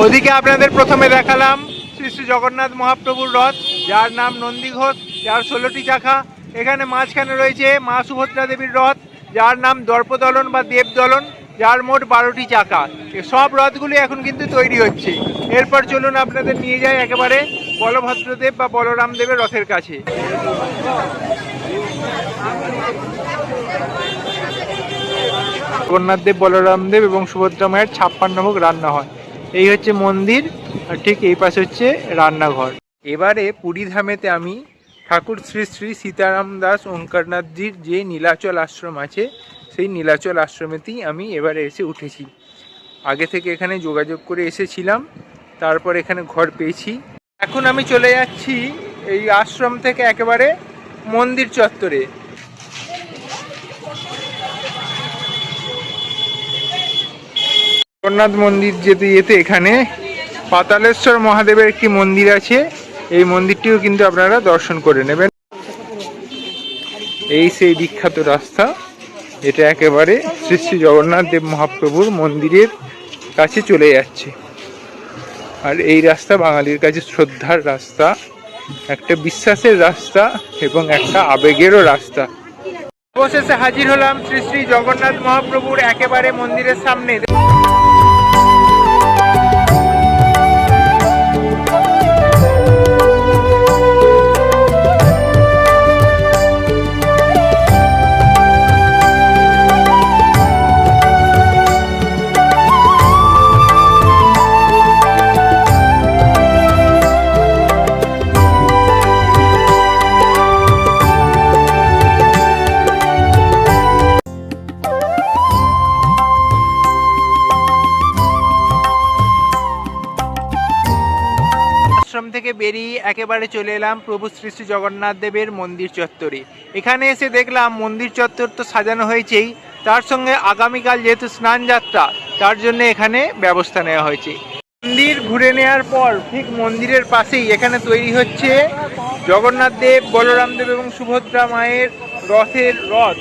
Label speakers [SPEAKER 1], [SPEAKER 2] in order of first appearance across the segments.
[SPEAKER 1] ওদিকে আপনাদের প্রথমে দেখালাম শ্রী শ্রী জগন্নাথ মহাপ্রভুর রথ, যার নাম নন্দীঘোষ, যার 16টি চাকা। এখানে মাঝখানে রয়েছে মা সুভদ্রা দেবীর রথ, যার নাম দর্পদলন বা দেবদলন, যার মোট 12টি চাকা। সব রথগুলি এখন কিন্তু তৈরি হচ্ছে। এরপর চলুন আপনাদের নিয়ে যায় একেবারে বলভদ্রদেব বা বলরাম দেবের রথের কাছে। জগন্নাথ দেব, বলরাম দেব এবং সুভদ্রা মায়ের 56 ভোগ রান্না হয়। এই হচ্ছে মন্দির, আর ঠিক এই পাশে হচ্ছে রান্নাঘর। এবারে পুরী ধামেতে আমি ঠাকুর শ্রী শ্রী সীতারাম দাস ওঙ্কারনাথজির যে নীলাচল আশ্রম আছে, সেই নীলাচল আশ্রমেতেই আমি এবারে এসে উঠেছি। আগে থেকে এখানে যোগাযোগ করে এসেছিলাম, তারপর এখানে ঘর পেয়েছি। এখন আমি চলে যাচ্ছি এই আশ্রম থেকে একেবারে মন্দির চত্বরে। জগন্নাথ মন্দির যেতে এখানে পাতালেশ্বর মহাদেবের একটি মন্দির আছে, এই মন্দিরটিও কিন্তু আপনারা দর্শন করে নেবেন। এই সেই বিখ্যাত রাস্তা, এটা একেবারে শ্রী শ্রী জগন্নাথ দেব মহাপ্রভুর মন্দিরের কাছে চলে যাচ্ছে। আর এই রাস্তা বাঙালির কাছে শ্রদ্ধার রাস্তা, একটা বিশ্বাসের রাস্তা এবং একটা আবেগেরও রাস্তা। অবশেষে হাজির হলাম শ্রী শ্রী জগন্নাথ মহাপ্রভুর একেবারে মন্দিরের সামনে। আশ্রম থেকে বেরিয়ে একেবারে চলে এলাম প্রভু শ্রী শ্রী জগন্নাথ দেবের মন্দির চত্বরে। এখানে এসে দেখলাম মন্দির চত্বর তো সাজানো হয়েছেই, তার সঙ্গে আগামীকাল যেহেতু স্নান যাত্রা, তার জন্য এখানে ব্যবস্থা নেওয়া হয়েছে। মন্দির ঘুরে নেওয়ার পর ঠিক মন্দিরের পাশেই এখানে তৈরি হচ্ছে জগন্নাথ দেব, বলরাম দেব এবং সুভদ্রা মায়ের রথের রথ।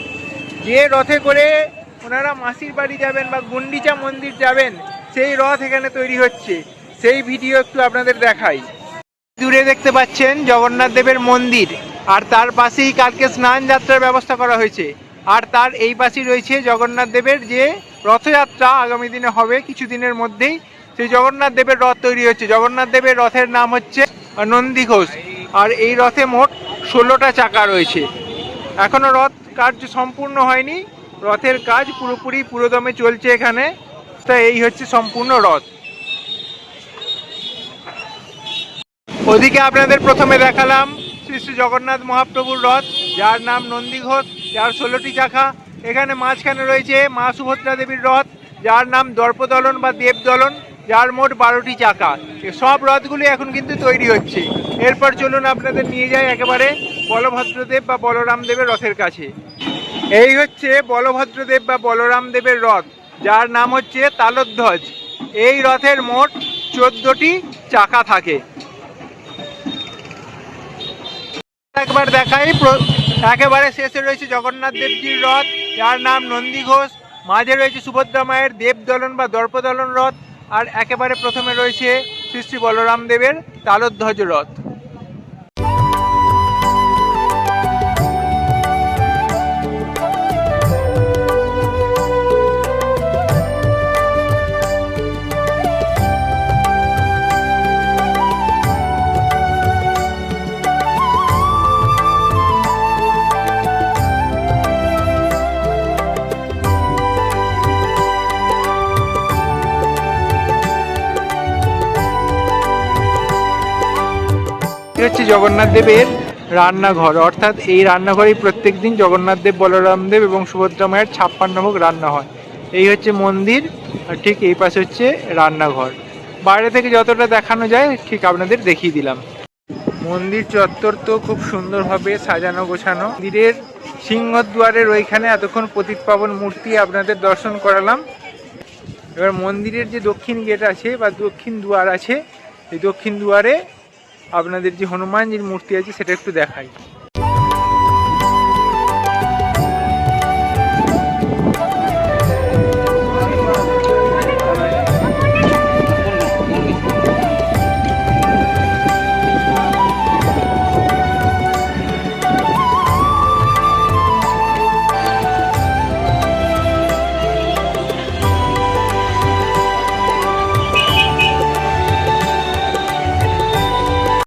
[SPEAKER 1] যে রথে করে ওনারা মাসির বাড়ি যাবেন বা গুন্ডিচা মন্দির যাবেন, সেই রথ এখানে তৈরি হচ্ছে। সেই ভিডিও একটু আপনাদের দেখাই। দূরে দেখতে পাচ্ছেন জগন্নাথ দেবের মন্দির, আর তার পাশেই কালকে স্নান যাত্রার ব্যবস্থা করা হয়েছে। আর তার এই পাশেই রয়েছে জগন্নাথ দেবের যে রথযাত্রা আগামী দিনে হবে, কিছুদিনের মধ্যেই সেই জগন্নাথ দেবের রথ তৈরি হচ্ছে। জগন্নাথ দেবের রথের নাম হচ্ছে নন্দীঘোষ, আর এই রথে মোট 16টা চাকা রয়েছে। এখনো রথ কার্য সম্পূর্ণ হয়নি, রথের কাজ পুরোপুরি পুরোদমে চলছে এখানে। তা এই হচ্ছে সম্পূর্ণ রথ। ওদিকে আপনাদের প্রথমে দেখালাম শ্রী শ্রী জগন্নাথ মহাপ্রভুর রথ, যার নাম নন্দীঘোষ, যার 16টি চাকা। এখানে মাঝখানে রয়েছে মা সুভদ্রা দেবীর রথ, যার নাম দর্পদলন বা দেবদলন, যার মোট 12টি চাকা। সব রথগুলি এখন কিন্তু তৈরি হচ্ছে। এরপর চলুন আপনাদের নিয়ে যায় একেবারে বলভদ্রদেব বা বলরাম দেবের রথের কাছে। এই হচ্ছে বলভদ্রদেব বা বলরাম দেবের রথ, যার নাম হচ্ছে তালধ্বজ। এই রথের মোট 14টি চাকা থাকে। একবার দেখাই, একেবারে শেষে রয়েছে জগন্নাথ দেবজির রথ, যার নাম নন্দীঘোষ। মাঝে রয়েছে সুভদ্রা মায়ের দেবদলন বা দর্পদলন রথ, আর একেবারে প্রথমে রয়েছে শ্রী শ্রী বলরাম দেবের তালধ্বজ রথ। হচ্ছে জগন্নাথ দেবের রান্নাঘর, অর্থাৎ এই রান্নাঘরেই প্রত্যেক দিন জগন্নাথ দেব, বলরাম দেব এবং সুভদ্রা মায়ের 56 ভোগ রান্না হয়। এই হচ্ছে মন্দির, আর ঠিক এই পাশে হচ্ছে রান্নাঘর। বাইরে থেকে যতটা দেখানো যায় ঠিক আপনাদের দেখিয়ে দিলাম। মন্দির চত্বর তো খুব সুন্দরভাবে সাজানো গোছানো। মন্দিরের সিংহদ্বারের ওইখানে এতক্ষণ পতিত পাবন মূর্তি আপনাদের দর্শন করালাম। এবার মন্দিরের যে দক্ষিণ গেট আছে বা দক্ষিণ দুয়ার আছে, এই দক্ষিণ দুয়ারে আপনাদের যে হনুমানজির মূর্তি আছে সেটা একটু দেখাই।